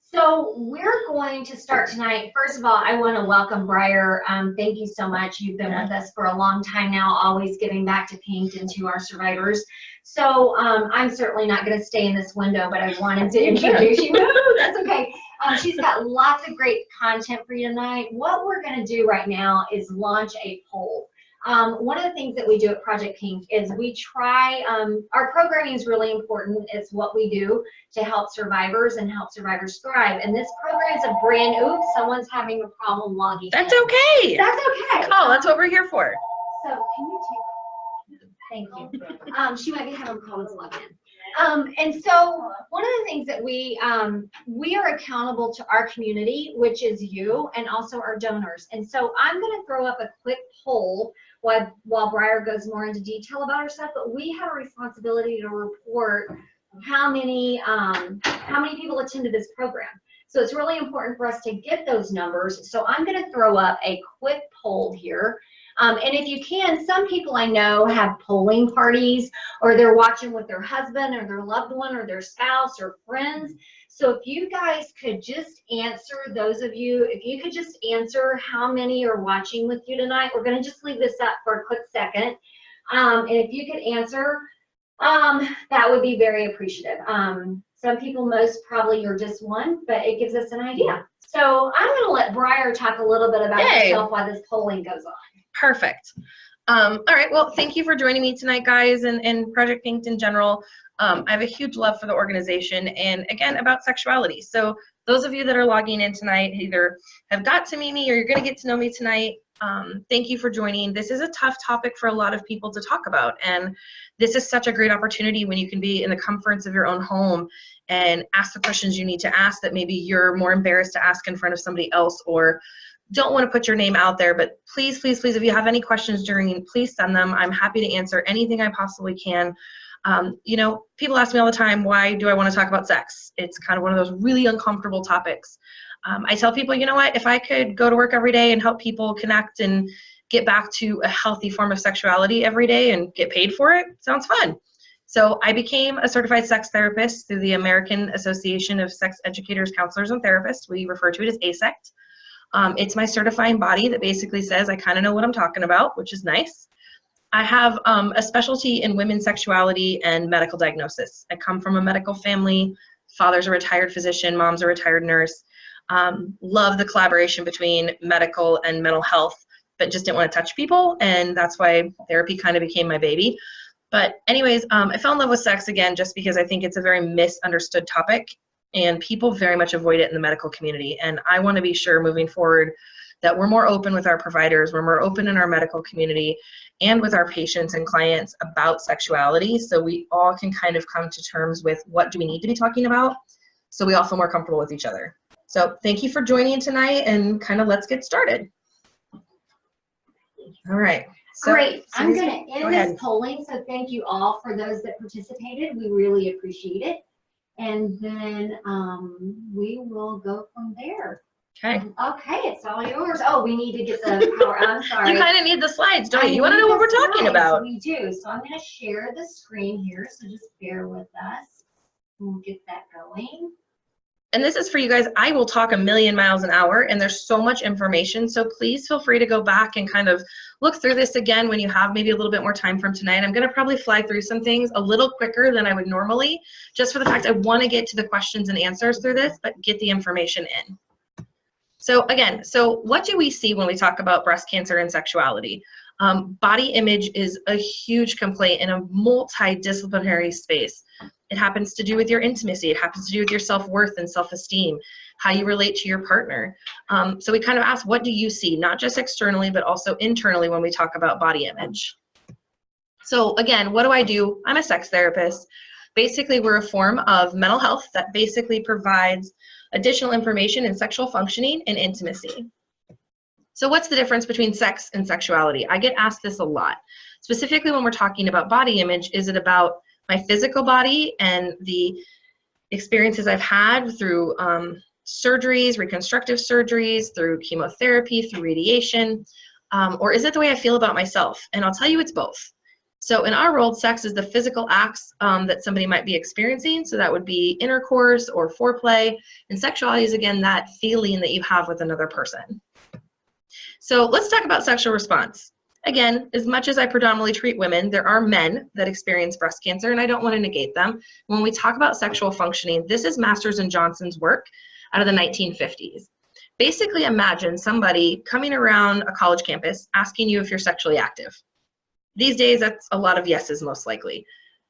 So we're going to start tonight. First of all, I want to welcome Briar. Thank you so much. You've been with us for a long time now, always giving back to Pink and to our survivors. So I'm certainly not going to stay in this window, but I wanted to introduce you. That's okay. She's got lots of great content for you tonight. What we're going to do right now is launch a poll. One of the things that we do at Project Pink is we try, our programming is really important. It's what we do to help survivors and help survivors thrive. And this program is a brand, oops, someone's having a problem logging That's in. okay. That's okay. Oh, that's what we're here for. So can you take, thank you. She might be having problems logging in. And so one of the things that we are accountable to our community, which is you, and also our donors. And so I'm going to throw up a quick poll while Briar goes more into detail about her stuff, but we have a responsibility to report how many people attended this program. So it's really important for us to get those numbers. So I'm going to throw up a quick poll here. And if you can, some people I know have polling parties, or they're watching with their husband or their loved one or their spouse or friends. So if you guys could just answer, those of you, if you could just answer how many are watching with you tonight. We're going to just leave this up for a quick second. And if you could answer, that would be very appreciative. Some people, most probably you're just one, but it gives us an idea. So I'm going to let Briar talk a little bit about herself while this polling goes on. Perfect. All right. Well, thank you for joining me tonight, guys, and Project Pink in general. I have a huge love for the organization and, again, about sexuality. So those of you that are logging in tonight either have got to meet me or you're going to get to know me tonight. Thank you for joining. This is a tough topic for a lot of people to talk about. And this is such a great opportunity when you can be in the comforts of your own home and ask the questions you need to ask that maybe you're more embarrassed to ask in front of somebody else or don't want to put your name out there. But please, please, please, if you have any questions during, please send them. I'm happy to answer anything I possibly can. You know, people ask me all the time, why do I want to talk about sex? It's kind of one of those really uncomfortable topics. I tell people, you know what, if I could go to work every day and help people connect and get back to a healthy form of sexuality every day and get paid for it, sounds fun. So I became a certified sex therapist through the American Association of Sex Educators, Counselors, and Therapists. We refer to it as ASECT. It's my certifying body that basically says I kind of know what I'm talking about, which is nice. I have a specialty in women's sexuality and medical diagnosis. I come from a medical family. Father's a retired physician, mom's a retired nurse. Love the collaboration between medical and mental health, but just didn't want to touch people, and that's why therapy kind of became my baby. But anyways, I fell in love with sex again just because I think it's a very misunderstood topic, and people very much avoid it in the medical community. And I want to be sure moving forward that we're more open with our providers, we're more open in our medical community and with our patients and clients about sexuality, so we all can kind of come to terms with what do we need to be talking about so we all feel more comfortable with each other. So thank you for joining tonight, and kind of let's get started. All right. So, great. I'm going to end this polling, so thank you all for those that participated. We really appreciate it. And then we will go from there. Okay. Okay, it's all yours. Oh, we need to get the power. I'm sorry. You kind of need the slides, don't you? You want to know what we're talking about. We do. So I'm going to share the screen here. So just bear with us. We'll get that going. And this is for you guys. I will talk a million miles an hour, and there's so much information. So please feel free to go back and kind of look through this again when you have maybe a little bit more time from tonight. I'm going to probably fly through some things a little quicker than I would normally, just for the fact I want to get to the questions and answers through this, but get the information in. So again, so what do we see when we talk about breast cancer and sexuality? Body image is a huge complaint in a multidisciplinary space. It happens to do with your intimacy. It happens to do with your self-worth and self-esteem, how you relate to your partner. So we kind of ask, what do you see? Not just externally, but also internally when we talk about body image. So again, what do? I'm a sex therapist. Basically, we're a form of mental health that basically provides additional information in sexual functioning and intimacy. So what's the difference between sex and sexuality? I get asked this a lot. Specifically when we're talking about body image, is it about my physical body and the experiences I've had through surgeries, reconstructive surgeries, through chemotherapy, through radiation, or is it the way I feel about myself? And I'll tell you it's both. So in our world, sex is the physical acts that somebody might be experiencing. So that would be intercourse or foreplay. And sexuality is, again, that feeling that you have with another person. So let's talk about sexual response. Again, as much as I predominantly treat women, there are men that experience breast cancer, and I don't want to negate them. When we talk about sexual functioning, this is Masters and Johnson's work out of the 1950s. Basically, imagine somebody coming around a college campus asking you if you're sexually active. These days, that's a lot of yeses, most likely.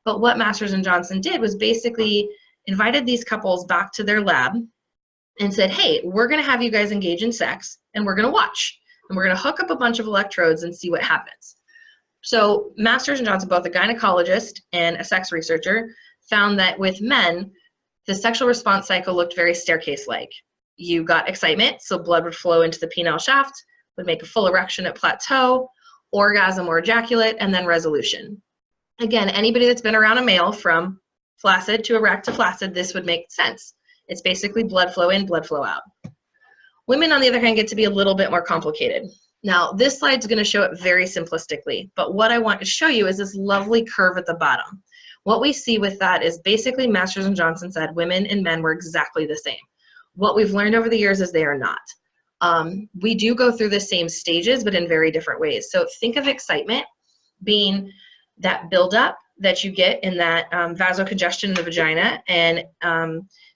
But what Masters and Johnson did was basically invited these couples back to their lab and said, hey, we're going to have you guys engage in sex, and we're going to watch. And we're going to hook up a bunch of electrodes and see what happens. So Masters and Johnson, both a gynecologist and a sex researcher, found that with men, the sexual response cycle looked very staircase-like. You got excitement, so blood would flow into the penile shaft, would make a full erection at plateau, orgasm or ejaculate, and then resolution. Again, anybody that's been around a male from flaccid to erect to flaccid, this would make sense. It's basically blood flow in, blood flow out. Women, on the other hand, get to be a little bit more complicated. Now, this slide's going to show it very simplistically, but what I want to show you is this lovely curve at the bottom. What we see with that is basically Masters and Johnson said women and men were exactly the same. What we've learned over the years is they are not. We do go through the same stages, but in very different ways. So think of excitement being that buildup that you get in that vasocongestion in the vagina and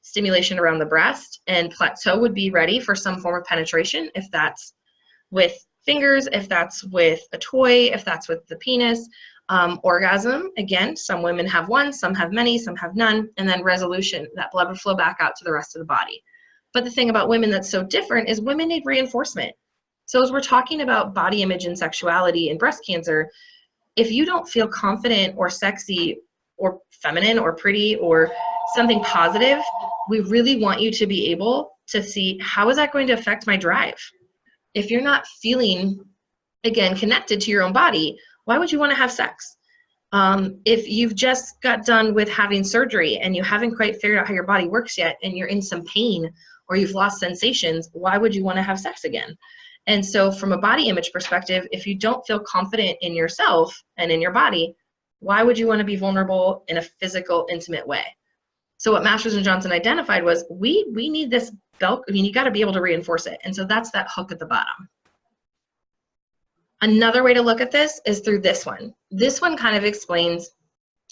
stimulation around the breast, and plateau would be ready for some form of penetration, if that's with fingers, if that's with a toy, if that's with the penis. Orgasm, again, some women have one, some have many, some have none, and then resolution, that blood would flow back out to the rest of the body. But the thing about women that's so different is women need reinforcement. So as we're talking about body image and sexuality and breast cancer, if you don't feel confident or sexy or feminine or pretty or something positive, we really want you to be able to see, how is that going to affect my drive? If you're not feeling, again, connected to your own body, why would you want to have sex? If you've just got done with having surgery and you haven't quite figured out how your body works yet and you're in some pain or you've lost sensations, why would you want to have sex again? And so from a body image perspective, if you don't feel confident in yourself and in your body, why would you want to be vulnerable in a physical, intimate way? So what Masters and Johnson identified was we need this belt. I mean, you got to be able to reinforce it. And so that's that hook at the bottom. Another way to look at this is through this one. This one kind of explains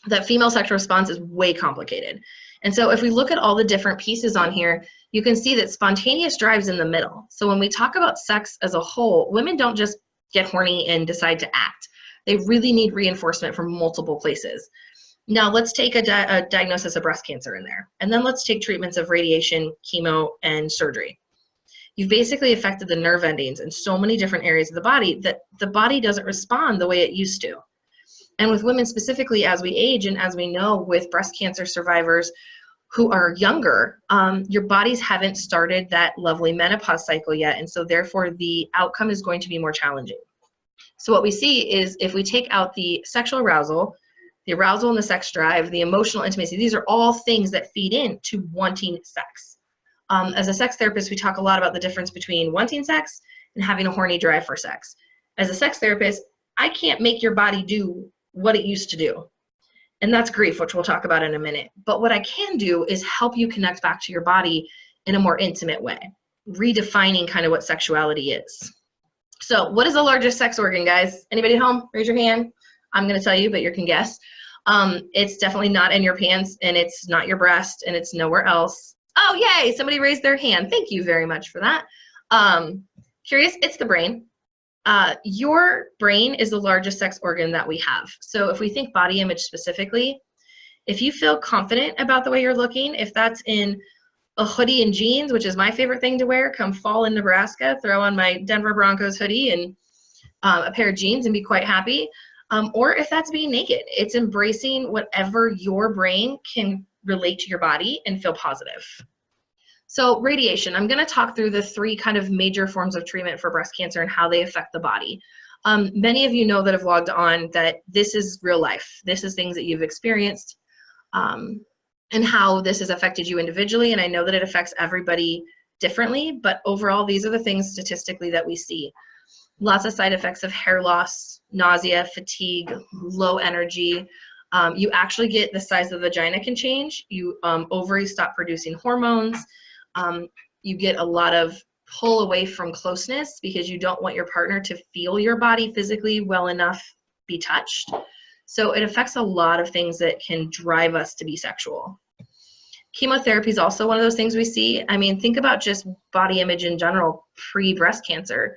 that female sexual response is way complicated. And so if we look at all the different pieces on here, you can see that spontaneous drive's in the middle. So when we talk about sex as a whole, women don't just get horny and decide to act. They really need reinforcement from multiple places. Now let's take a diagnosis of breast cancer in there. And then let's take treatments of radiation, chemo, and surgery. You've basically affected the nerve endings in so many different areas of the body that the body doesn't respond the way it used to. And with women specifically, as we age and as we know with breast cancer survivors who are younger, your bodies haven't started that lovely menopause cycle yet. And so therefore the outcome is going to be more challenging. So what we see is if we take out the sexual arousal, the arousal and the sex drive, the emotional intimacy, these are all things that feed into wanting sex. As a sex therapist, we talk a lot about the difference between wanting sex and having a horny drive for sex. As a sex therapist, I can't make your body do what it used to do. And that's grief, which we'll talk about in a minute. But what I can do is help you connect back to your body in a more intimate way, redefining kind of what sexuality is. So what is the largest sex organ, guys? Anybody at home? Raise your hand. I'm going to tell you, but you can guess. It's definitely not in your pants, and it's not your breast, and it's nowhere else. Oh, yay, somebody raised their hand. Thank you very much for that. Curious, it's the brain. Your brain is the largest sex organ that we have. So if we think body image specifically, if you feel confident about the way you're looking, if that's in a hoodie and jeans, which is my favorite thing to wear, come fall in Nebraska, throw on my Denver Broncos hoodie and a pair of jeans and be quite happy. Or if that's being naked, it's embracing whatever your brain can relate to your body and feel positive. So radiation, I'm going to talk through the three kind of major forms of treatment for breast cancer and how they affect the body. Many of you know that have logged on that this is real life. This is things that you've experienced and how this has affected you individually. And I know that it affects everybody differently, but overall, these are the things statistically that we see. Lots of side effects of hair loss, nausea, fatigue, low energy. You actually get the size of the vagina can change. You ovaries stop producing hormones. You get a lot of pull away from closeness because you don't want your partner to feel your body physically well enough be touched. So it affects a lot of things that can drive us to be sexual. Chemotherapy is also one of those things we see. I mean, think about just body image in general pre-breast cancer.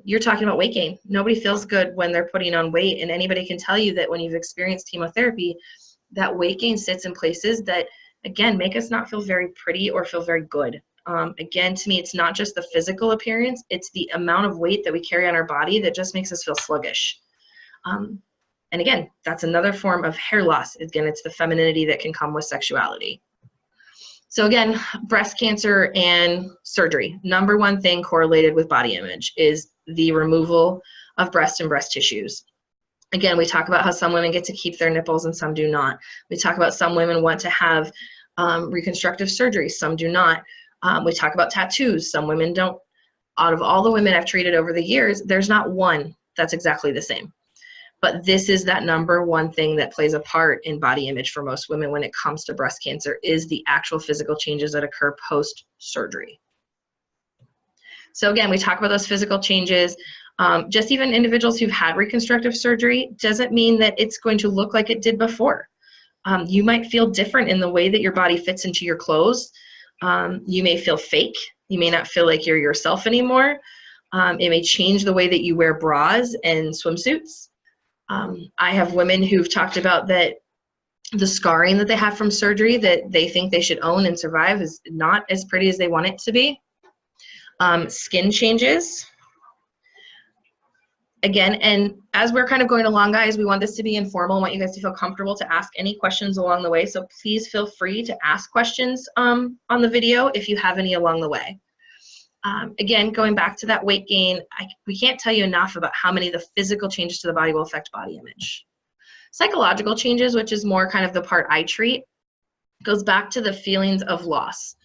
You're talking about weight gain. Nobody feels good when they're putting on weight, and anybody can tell you that when you've experienced chemotherapy, that weight gain sits in places that, again, make us not feel very pretty or feel very good. Again, to me, it's not just the physical appearance, it's the amount of weight that we carry on our body that just makes us feel sluggish. And again, that's another form of hair loss. Again, it's the femininity that can come with sexuality. So again, breast cancer and surgery. Number one thing correlated with body image is the removal of breast and breast tissues. Again, we talk about how some women get to keep their nipples and some do not. We talk about some women want to have reconstructive surgery, some do not. We talk about tattoos, some women don't. Out of all the women I've treated over the years, there's not one that's exactly the same. But this is that number one thing that plays a part in body image for most women when it comes to breast cancer is the actual physical changes that occur post-surgery. So again, we talk about those physical changes. Just even individuals who've had reconstructive surgery doesn't mean that it's going to look like it did before. You might feel different in the way that your body fits into your clothes. You may feel fake. You may not feel like you're yourself anymore. It may change the way that you wear bras and swimsuits. I have women who've talked about that the scarring that they have from surgery that they think they should own and survive is not as pretty as they want it to be. Skin changes. Again, and as we're kind of going along, guys, we want this to be informal. I want you guys to feel comfortable to ask any questions along the way. So please feel free to ask questions on the video if you have any along the way. Again, going back to that weight gain, we can't tell you enough about how many of the physical changes to the body will affect body image. Psychological changes, which is more kind of the part I treat, goes back to the feelings of loss.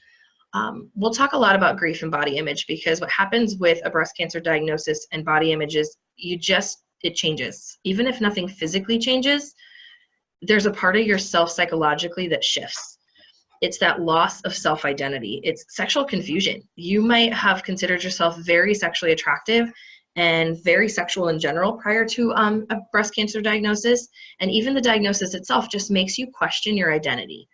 We'll talk a lot about grief and body image because what happens with a breast cancer diagnosis and body image is it changes. Even if nothing physically changes, there's a part of yourself psychologically that shifts. It's that loss of self-identity. It's sexual confusion. You might have considered yourself very sexually attractive and very sexual in general prior to a breast cancer diagnosis. And even the diagnosis itself just makes you question your identity,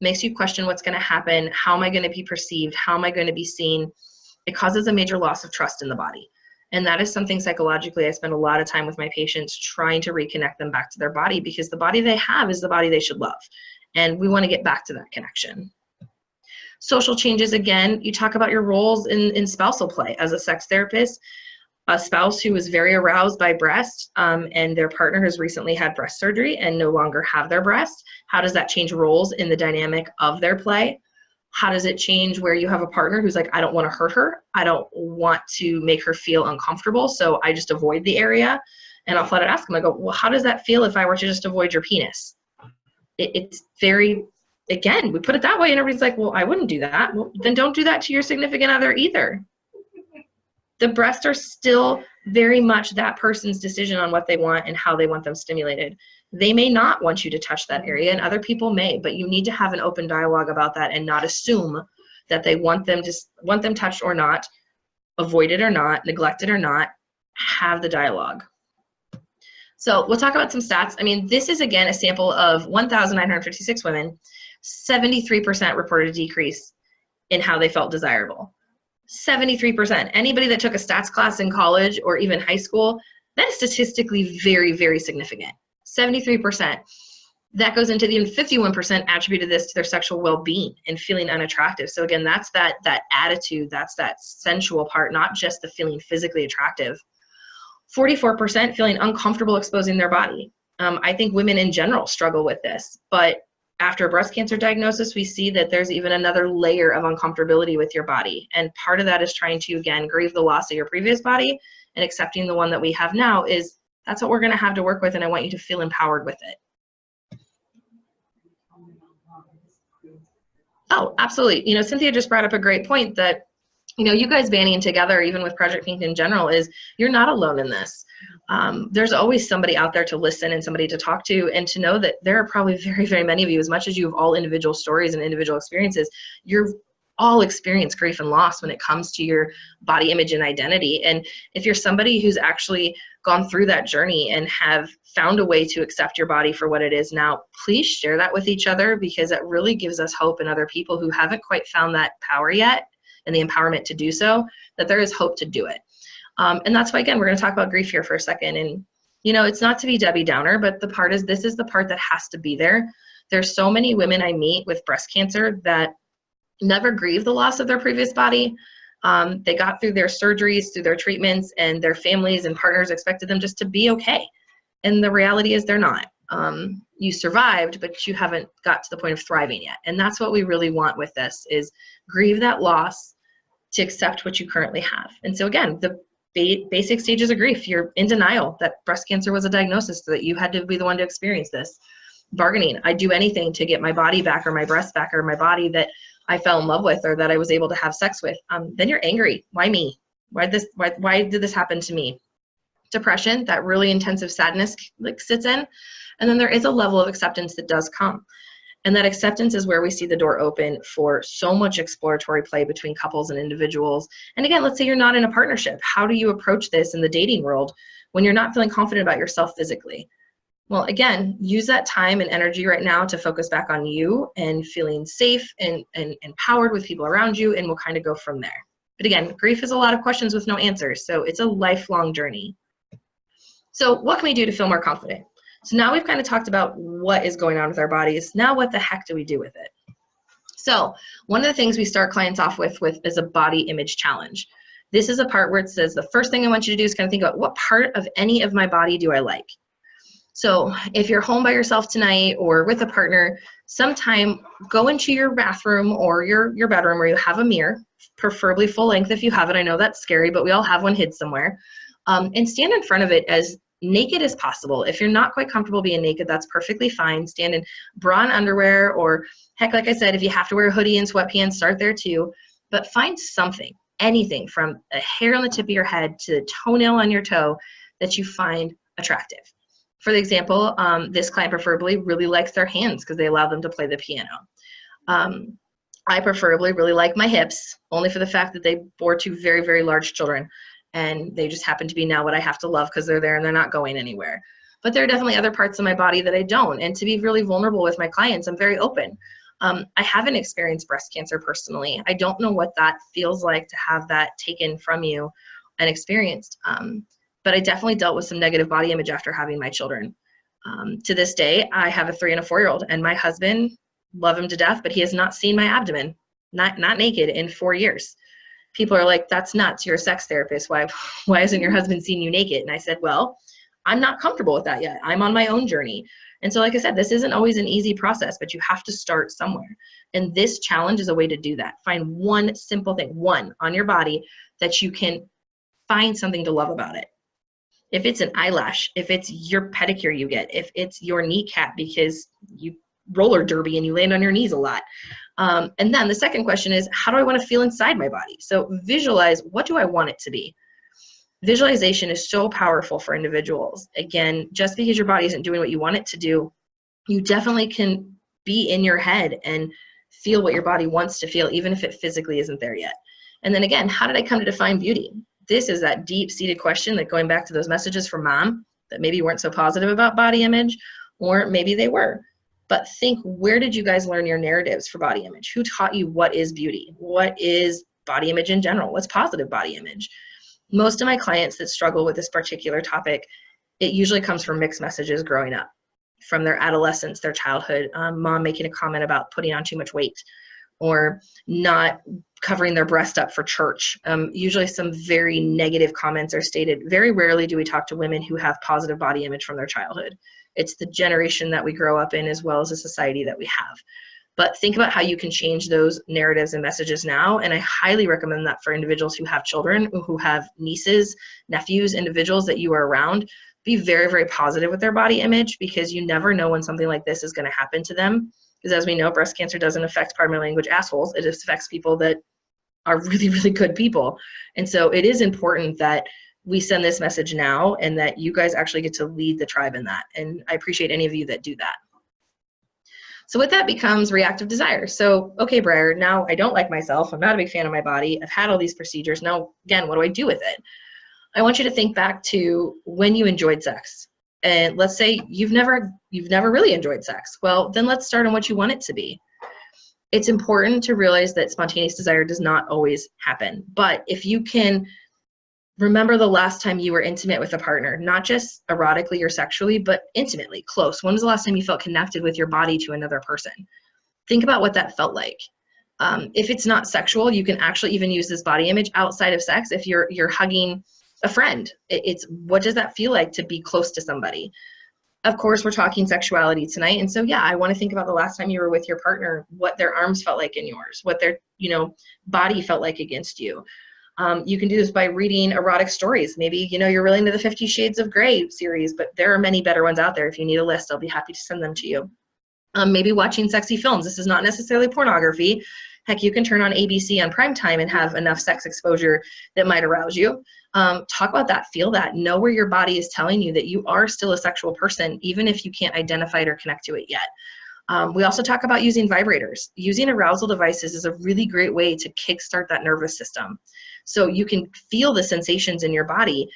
makes you question what's going to happen. How am I going to be perceived? How am I going to be seen? It causes a major loss of trust in the body. And that is something psychologically I spend a lot of time with my patients trying to reconnect them back to their body because the body they have is the body they should love. And we want to get back to that connection. Social changes, again, you talk about your roles in spousal play. As a sex therapist, a spouse who was very aroused by breast and their partner has recently had breast surgery and no longer have their breast, how does that change roles in the dynamic of their play? How does it change where you have a partner who's like, I don't want to hurt her. I don't want to make her feel uncomfortable, so I just avoid the area. And I'll flat out ask them, I go, well, how does that feel if I were to just avoid your penis? It's very, again, we put it that way and everybody's like, well, I wouldn't do that. Well, then don't do that to your significant other either. The breasts are still very much that person's decision on what they want and how they want them stimulated. They may not want you to touch that area and other people may, but you need to have an open dialogue about that and not assume that they want them touched or not, avoided or not, neglected or not. Have the dialogue. So we'll talk about some stats. I mean, this is, again, a sample of 1,956 women. 73% reported a decrease in how they felt desirable. 73%. Anybody that took a stats class in college or even high school, that is statistically very, very significant. 73%. That goes into the 51% attributed this to their sexual well-being and feeling unattractive. So again, that's that attitude, that's that sensual part, not just the feeling physically attractive. 44% feeling uncomfortable exposing their body. I think women in general struggle with this, but after a breast cancer diagnosis, we see that there's even another layer of uncomfortability with your body. And part of that is trying to, again, grieve the loss of your previous body and accepting the one that we have now is that's what we're going to have to work with, and I want you to feel empowered with it. Oh, absolutely. You know, Cynthia just brought up a great point that you know, you guys banding together, even with Project Pink in general, is you're not alone in this. There's always somebody out there to listen and somebody to talk to, and to know that there are probably very, very many of you, as much as you have all individual stories and individual experiences, you're all experience grief and loss when it comes to your body image and identity. And if you're somebody who's actually gone through that journey and have found a way to accept your body for what it is now, please share that with each other, because it really gives us hope in other people who haven't quite found that power yet and the empowerment to do so, that there is hope to do it. And that's why, again, we're going to talk about grief here for a second. And, you know, it's not to be Debbie Downer, but the part is, this is the part that has to be there. There's so many women I meet with breast cancer that never grieve the loss of their previous body. They got through their surgeries, through their treatments, and their families and partners expected them just to be okay. And the reality is they're not. You survived, but you haven't got to the point of thriving yet. And that's what we really want with this, is grieve that loss to accept what you currently have. And so again, the basic stages of grief, you're in denial that breast cancer was a diagnosis, so that you had to be the one to experience this. Bargaining, I'd do anything to get my body back, or my breasts back, or my body that I fell in love with, or that I was able to have sex with. Then you're angry. Why me? Why did this happen to me? Depression, that really intensive sadness like sits in. And then there is a level of acceptance that does come. And that acceptance is where we see the door open for so much exploratory play between couples and individuals. And again, let's say you're not in a partnership. How do you approach this in the dating world when you're not feeling confident about yourself physically? Well, again, use that time and energy right now to focus back on you and feeling safe and empowered with people around you, and we'll kind of go from there. But again, grief is a lot of questions with no answers, so it's a lifelong journey. So what can we do to feel more confident? So now we've kind of talked about what is going on with our bodies. Now what the heck do we do with it? So one of the things we start clients off with is a body image challenge. This is a part where it says, the first thing I want you to do is kind of think about, what part of any of my body do I like? So if you're home by yourself tonight or with a partner, sometime go into your bathroom or your bedroom where you have a mirror, preferably full length if you have it. I know that's scary, but we all have one hid somewhere. And stand in front of it as naked as possible. If you're not quite comfortable being naked, that's perfectly fine. Stand in bra and underwear, or heck, like I said, if you have to wear a hoodie and sweatpants, start there too. But find something, anything from a hair on the tip of your head to the toenail on your toe that you find attractive. For the example, this client preferably really likes their hands because they allow them to play the piano. I preferably really like my hips, only for the fact that they bore two very, very large children. And they just happen to be now what I have to love because they're there and they're not going anywhere. But there are definitely other parts of my body that I don't. And to be really vulnerable with my clients, I'm very open. I haven't experienced breast cancer personally. I don't know what that feels like to have that taken from you and experienced. But I definitely dealt with some negative body image after having my children. To this day, I have a 3- and a 4-year-old, and my husband, love him to death, but he has not seen my abdomen, not naked, in 4 years. People are like, that's nuts, you're a sex therapist. Why hasn't your husband seen you naked? And I said, well, I'm not comfortable with that yet. I'm on my own journey. And so like I said, this isn't always an easy process, but you have to start somewhere. And this challenge is a way to do that. Find one simple thing, one on your body, that you can find something to love about it. If it's an eyelash, if it's your pedicure you get, if it's your kneecap because you roller derby and you land on your knees a lot. And then the second question is, how do I want to feel inside my body? So visualize, what do I want it to be? Visualization is so powerful for individuals. Again, just because your body isn't doing what you want it to do, you definitely can be in your head and feel what your body wants to feel, even if it physically isn't there yet. And then again, how did I come to define beauty? This is that deep-seated question, like going back to those messages from mom that maybe weren't so positive about body image, or maybe they were. But think, where did you guys learn your narratives for body image? Who taught you what is beauty? What is body image in general? What's positive body image? Most of my clients that struggle with this particular topic, it usually comes from mixed messages growing up, from their adolescence, their childhood, mom making a comment about putting on too much weight, or not covering their breast up for church. Usually some very negative comments are stated. Very rarely do we talk to women who have positive body image from their childhood. It's the generation that we grow up in, as well as the society that we have. But think about how you can change those narratives and messages now. And I highly recommend that for individuals who have children, who have nieces, nephews, individuals that you are around. Be very, very positive with their body image, because you never know when something like this is going to happen to them. Because as we know, breast cancer doesn't affect, pardon my language, assholes. It affects people that are really, really good people. And so it is important that we send this message now and that you guys actually get to lead the tribe in that. And I appreciate any of you that do that. So with that becomes reactive desire. So, okay, Briar, now I don't like myself. I'm not a big fan of my body. I've had all these procedures. Now, again, what do I do with it? I want you to think back to when you enjoyed sex. And let's say you've never really enjoyed sex. Well, then let's start on what you want it to be. It's important to realize that spontaneous desire does not always happen. But if you can remember the last time you were intimate with a partner, not just erotically or sexually, but intimately, close. When was the last time you felt connected with your body to another person? Think about what that felt like. If it's not sexual, you can actually even use this body image outside of sex. If you're hugging a friend, it's what does that feel like to be close to somebody? Of course, we're talking sexuality tonight. And so, yeah, I want to think about the last time you were with your partner, what their arms felt like in yours, what their, body felt like against you. You can do this by reading erotic stories. Maybe, you're really into the 50 Shades of Grey series, but there are many better ones out there. If you need a list, I'll be happy to send them to you. Maybe watching sexy films. This is not necessarily pornography. Heck, you can turn on ABC on primetime and have enough sex exposure that might arouse you. Talk about that, feel that, know where your body is telling you that you are still a sexual person, even if you can't identify it or connect to it yet. We also talk about using vibrators. Using arousal devices is a really great way to kickstart that nervous system. So you can feel the sensations in your body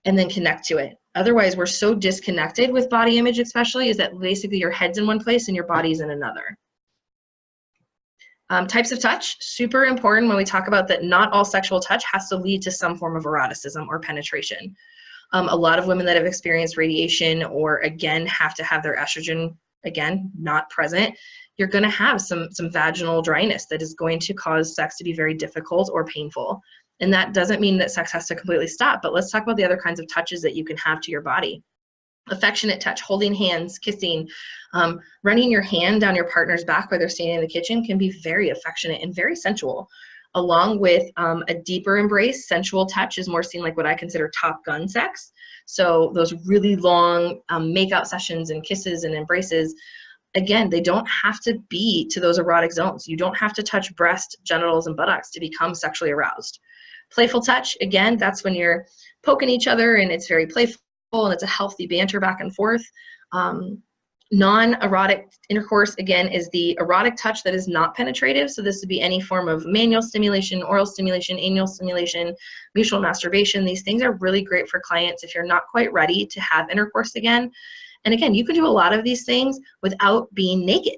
and then connect to it. Otherwise, we're so disconnected with body image, especially, is that basically your head's in one place and your body's in another. Types of touch, super important when we talk about that not all sexual touch has to lead to some form of eroticism or penetration. A lot of women that have experienced radiation or, again, have to have their estrogen, again, not present, you're going to have some vaginal dryness that is going to cause sex to be very difficult or painful. And that doesn't mean that sex has to completely stop, but let's talk about the other kinds of touches that you can have to your body. Affectionate touch, holding hands, kissing, running your hand down your partner's back while they're standing in the kitchen can be very affectionate and very sensual. Along with a deeper embrace, sensual touch is more seen like what I consider Top Gun sex. So those really long make-out sessions and kisses and embraces, again, they don't have to be to those erotic zones. You don't have to touch breast, genitals, and buttocks to become sexually aroused. Playful touch, again, that's when you're poking each other and it's very playful and it's a healthy banter back and forth. Non-erotic intercourse, again, is the erotic touch that is not penetrative. So this would be any form of manual stimulation, oral stimulation, anal stimulation, mutual masturbation. These things are really great for clients if you're not quite ready to have intercourse again. And again, you can do a lot of these things without being naked.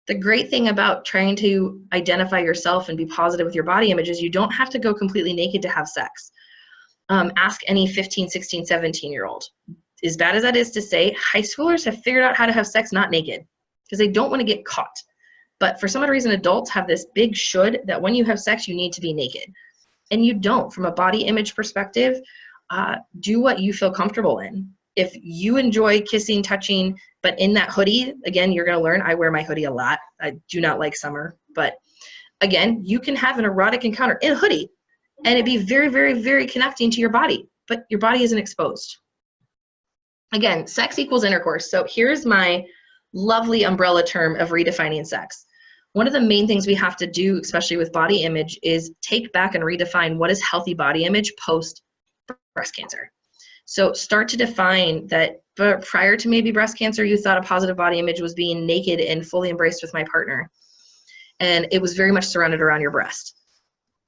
The great thing about trying to identify yourself and be positive with your body image is you don't have to go completely naked to have sex. Ask any 15, 16, 17-year-old. As bad as that is to say, high schoolers have figured out how to have sex not naked because they don't want to get caught. But for some odd reason, adults have this big should that when you have sex, you need to be naked. And you don't. From a body image perspective, do what you feel comfortable in. If you enjoy kissing, touching, but in that hoodie, again, you're going to learn, I wear my hoodie a lot. I do not like summer. But again, you can have an erotic encounter in a hoodie and it'd be very, very, very connecting to your body, but your body isn't exposed. Again, sex equals intercourse. So here's my lovely umbrella term of redefining sex. One of the main things we have to do, especially with body image, is take back and redefine what is healthy body image post breast cancer. So start to define that prior to maybe breast cancer, you thought a positive body image was being naked and fully embraced with my partner. And it was very much surrounded around your breast.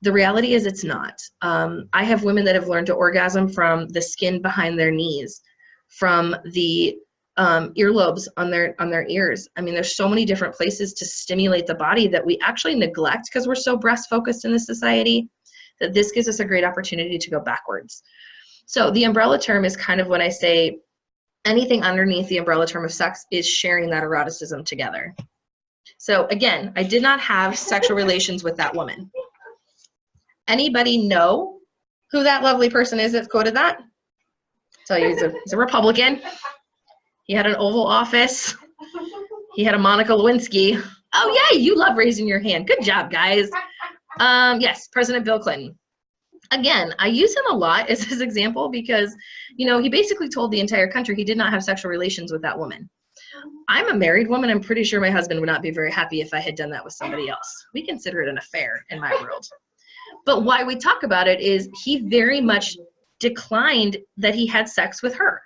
The reality is it's not. I have women that have learned to orgasm from the skin behind their knees, from the earlobes on their ears. I mean, there's so many different places to stimulate the body that we actually neglect because we're so breast focused in this society that this gives us a great opportunity to go backwards. So the umbrella term is kind of when I say anything underneath the umbrella term of sex is sharing that eroticism together. So again, I did not have sexual relations with that woman. Anybody know who that lovely person is that's quoted that? Tell you he's a Republican. He had an Oval Office. He had a Monica Lewinsky. Oh yeah, you love raising your hand. Good job, guys. Yes, President Bill Clinton. Again, I use him a lot as his example because, he basically told the entire country he did not have sexual relations with that woman. I'm a married woman. I'm pretty sure my husband would not be very happy if I had done that with somebody else. We consider it an affair in my world. But why we talk about it is he very much declined that he had sex with her.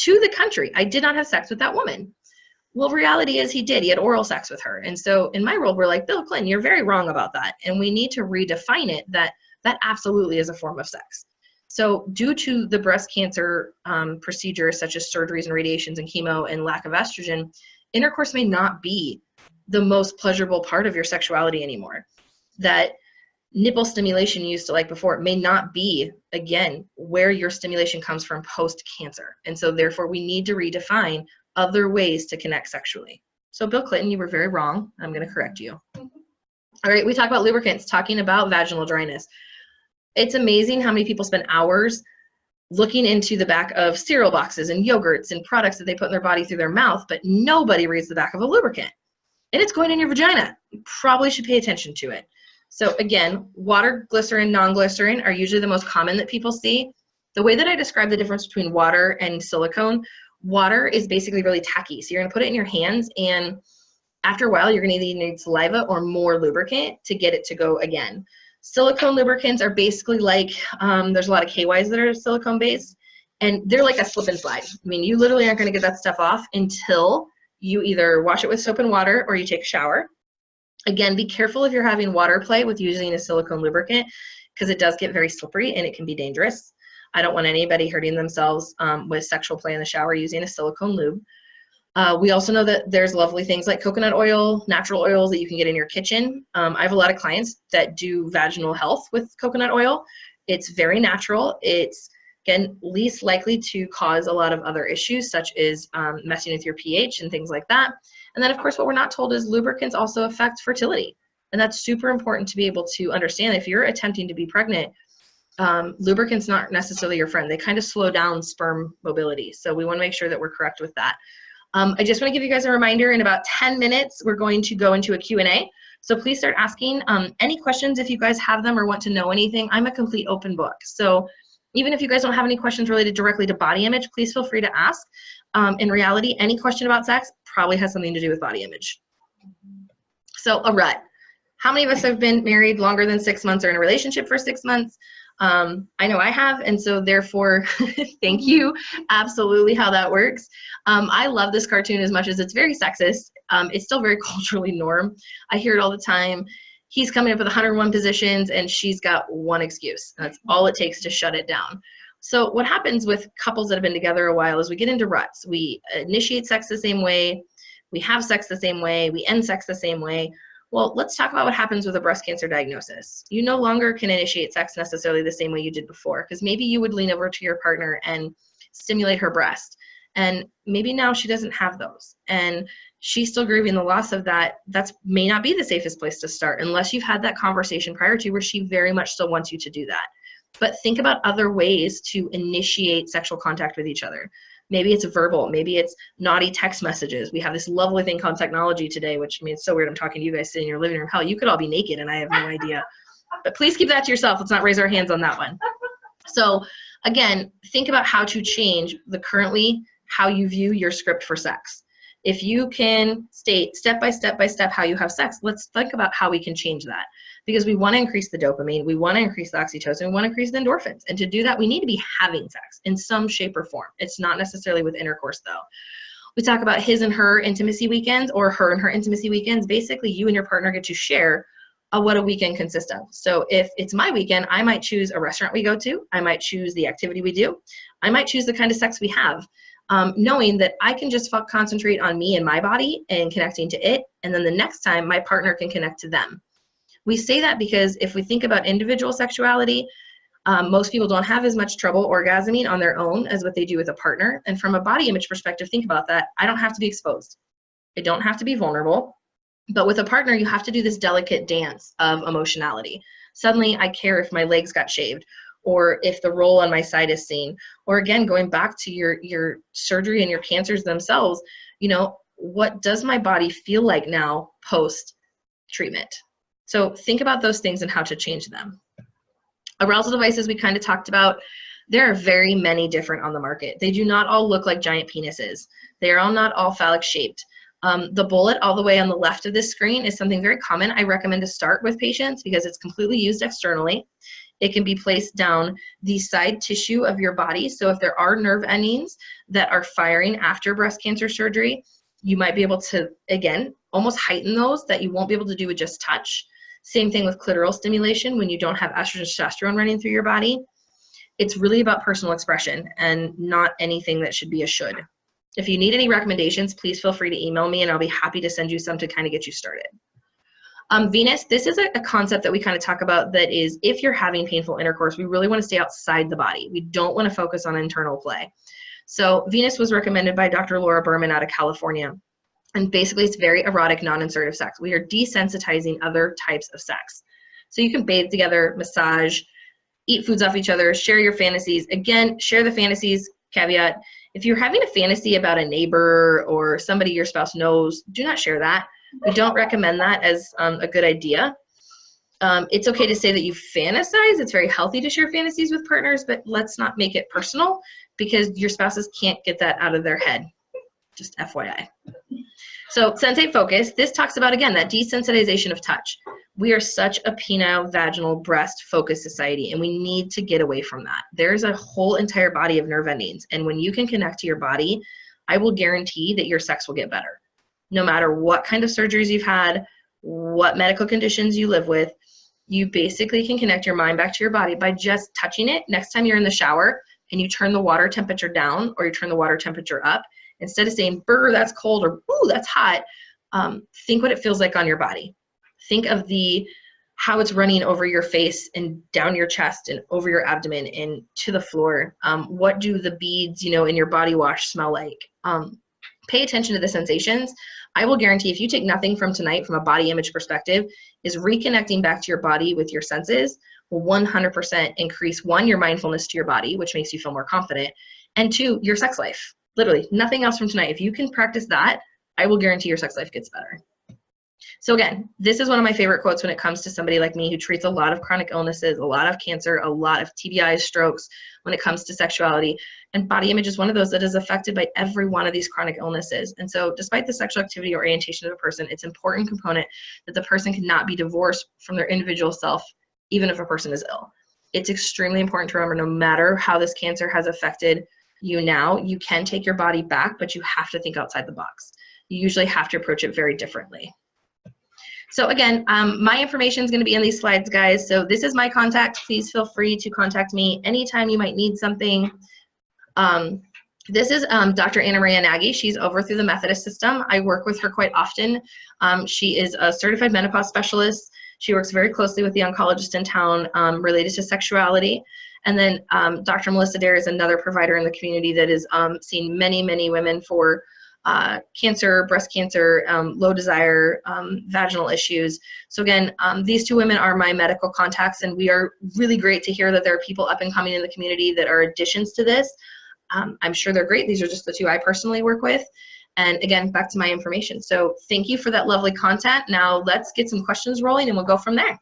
To the country, I did not have sex with that woman. Well, reality is he did. He had oral sex with her. And so in my world, we're like, Bill Clinton, you're very wrong about that. And we need to redefine it that that absolutely is a form of sex. So due to the breast cancer procedures such as surgeries and radiations and chemo and lack of estrogen, intercourse may not be the most pleasurable part of your sexuality anymore. That nipple stimulation you used to like before may not be, again, where your stimulation comes from post-cancer. And so therefore we need to redefine other ways to connect sexually. So Bill Clinton, you were very wrong. I'm going to correct you. All right, we talk about lubricants, talking about vaginal dryness. It's amazing how many people spend hours looking into the back of cereal boxes and yogurts and products that they put in their body through their mouth, but nobody reads the back of a lubricant. And it's going in your vagina. You probably should pay attention to it. So again, water, glycerin, non-glycerin are usually the most common that people see. The way that I describe the difference between water and silicone, water is basically really tacky. So you're going to put it in your hands, and after a while, you're going to either need saliva or more lubricant to get it to go again. Silicone lubricants are basically like, there's a lot of KYs that are silicone based, and they're like a slip and slide. I mean, you literally aren't going to get that stuff off until you either wash it with soap and water or you take a shower. Again, be careful if you're having water play with using a silicone lubricant, because it does get very slippery and it can be dangerous. I don't want anybody hurting themselves with sexual play in the shower using a silicone lube. We also know that there's lovely things like coconut oil, natural oils that you can get in your kitchen. I have a lot of clients that do vaginal health with coconut oil. It's very natural. It's, again, least likely to cause a lot of other issues, such as messing with your pH and things like that. And then, of course, what we're not told is lubricants also affect fertility. And that's super important to be able to understand. If you're attempting to be pregnant, lubricants not necessarily your friend. They kind of slow down sperm mobility. So we want to make sure that we're correct with that. I just want to give you guys a reminder, in about 10 minutes, we're going to go into a Q&A. So please start asking any questions if you guys have them or want to know anything. I'm a complete open book. So even if you guys don't have any questions related directly to body image, please feel free to ask. In reality, any question about sex probably has something to do with body image. So a rut. How many of us have been married longer than 6 months or in a relationship for 6 months? I know I have, and so therefore, thank you. Absolutely how that works. I love this cartoon as much as it's very sexist. It's still very culturally norm. I hear it all the time. He's coming up with 101 positions, and she's got one excuse. That's all it takes to shut it down. So what happens with couples that have been together a while is we get into ruts. We initiate sex the same way. We have sex the same way. We end sex the same way. Well, let's talk about what happens with a breast cancer diagnosis. You no longer can initiate sex necessarily the same way you did before, because maybe you would lean over to your partner and stimulate her breast. And maybe now she doesn't have those. And she's still grieving the loss of that. That may not be the safest place to start unless you've had that conversation prior to, where she very much still wants you to do that. But think about other ways to initiate sexual contact with each other. Maybe it's verbal. Maybe it's naughty text messages. We have this lovely thing called technology today, which, I mean, it's so weird. I'm talking to you guys sitting in your living room. Hell, you could all be naked and I have no idea. But please keep that to yourself. Let's not raise our hands on that one. So again, think about how to change the currently how you view your script for sex. If you can state step by step by step how you have sex, let's think about how we can change that. Because we want to increase the dopamine, we want to increase the oxytocin, we want to increase the endorphins. And to do that, we need to be having sex in some shape or form. It's not necessarily with intercourse, though. We talk about his and her intimacy weekends, or her and her intimacy weekends. Basically, you and your partner get to share what a weekend consists of. So if it's my weekend, I might choose a restaurant we go to. I might choose the activity we do. I might choose the kind of sex we have. Knowing that I can just concentrate on me and my body and connecting to it. And then the next time, my partner can connect to them. We say that because if we think about individual sexuality, most people don't have as much trouble orgasming on their own as what they do with a partner. And from a body image perspective, think about that. I don't have to be exposed. I don't have to be vulnerable. But with a partner, you have to do this delicate dance of emotionality. Suddenly, I care if my legs got shaved, or if the roll on my side is seen. Or again, going back to your surgery and your cancers themselves, you know, what does my body feel like now post-treatment? So think about those things and how to change them. Arousal devices we kind of talked about. There are very many different on the market. They do not all look like giant penises. They are all not all phallic shaped. The bullet all the way on the left of this screen is something very common. I recommend to start with patients because it's completely used externally. It can be placed down the side tissue of your body. So if there are nerve endings that are firing after breast cancer surgery, you might be able to, again, almost heighten those that you won't be able to do with just touch. Same thing with clitoral stimulation when you don't have estrogen, testosterone running through your body. It's really about personal expression and not anything that should be a should. If you need any recommendations, please feel free to email me and I'll be happy to send you some to kind of get you started. Venus, this is a concept that we kind of talk about that is if you're having painful intercourse, we really want to stay outside the body. We don't want to focus on internal play. So Venus was recommended by Dr. Laura Berman out of California. And basically it's very erotic, non-insertive sex. We are desensitizing other types of sex. So you can bathe together, massage, eat foods off each other, share your fantasies. Again, share the fantasies, caveat. If you're having a fantasy about a neighbor or somebody your spouse knows, do not share that. We don't recommend that as a good idea. It's okay to say that you fantasize. It's very healthy to share fantasies with partners, but let's not make it personal because your spouses can't get that out of their head. Just FYI. So sensate focus, this talks about, again, that desensitization of touch. We are such a penile, vaginal, breast focused society, and we need to get away from that. There's a whole entire body of nerve endings, and when you can connect to your body, I will guarantee that your sex will get better. No matter what kind of surgeries you've had, what medical conditions you live with, you basically can connect your mind back to your body by just touching it. Next time you're in the shower and you turn the water temperature down or you turn the water temperature up, instead of saying, brr, that's cold, or ooh, that's hot, think what it feels like on your body. Think of how it's running over your face and down your chest and over your abdomen and to the floor. What do the beads, in your body wash smell like? Pay attention to the sensations. I will guarantee if you take nothing from tonight from a body image perspective, is reconnecting back to your body with your senses will 100% increase, one, your mindfulness to your body, which makes you feel more confident, and two, your sex life. Literally, nothing else from tonight. If you can practice that, I will guarantee your sex life gets better. So again, this is one of my favorite quotes when it comes to somebody like me who treats a lot of chronic illnesses, a lot of cancer, a lot of TBIs, strokes, when it comes to sexuality. And body image is one of those that is affected by every one of these chronic illnesses. And so despite the sexual activity or orientation of a person, it's an important component that the person cannot be divorced from their individual self, even if a person is ill. It's extremely important to remember, no matter how this cancer has affected you now, you can take your body back, but you have to think outside the box. You usually have to approach it very differently. So again, my information is going to be in these slides, guys. So this is my contact. Please feel free to contact me anytime you might need something. This is Dr. Anna Maria Nagy. She's over through the Methodist system. I work with her quite often. She is a certified menopause specialist. She works very closely with the oncologist in town related to sexuality. And then Dr. Melissa Dare is another provider in the community that is seeing many, many women for cancer, breast cancer, low desire, vaginal issues. So again, these two women are my medical contacts, and we are really great to hear that there are people up and coming in the community that are additions to this. I'm sure they're great. These are just the two I personally work with. And again, back to my information. So thank you for that lovely content. Now let's get some questions rolling and we'll go from there.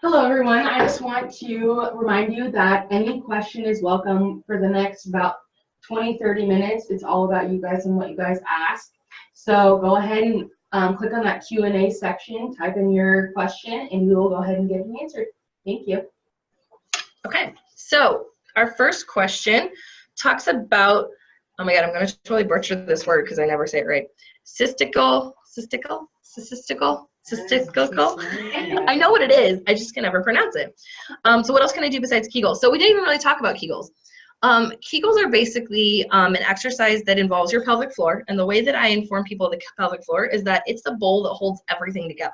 Hello, everyone. I just want to remind you that any question is welcome for the next about 20-30 minutes. It's all about you guys and what you guys ask. So go ahead and click on that Q&A section, type in your question, and we will go ahead and get it answered. Thank you. Okay, so our first question talks about, oh my God, I'm going to totally butcher this word because I never say it right. Cystical. I know what it is. I just can never pronounce it. So what else can I do besides Kegels? So we didn't even really talk about Kegels. Kegels are basically an exercise that involves your pelvic floor. And the way that I inform people of the pelvic floor is that it's the bowl that holds everything together.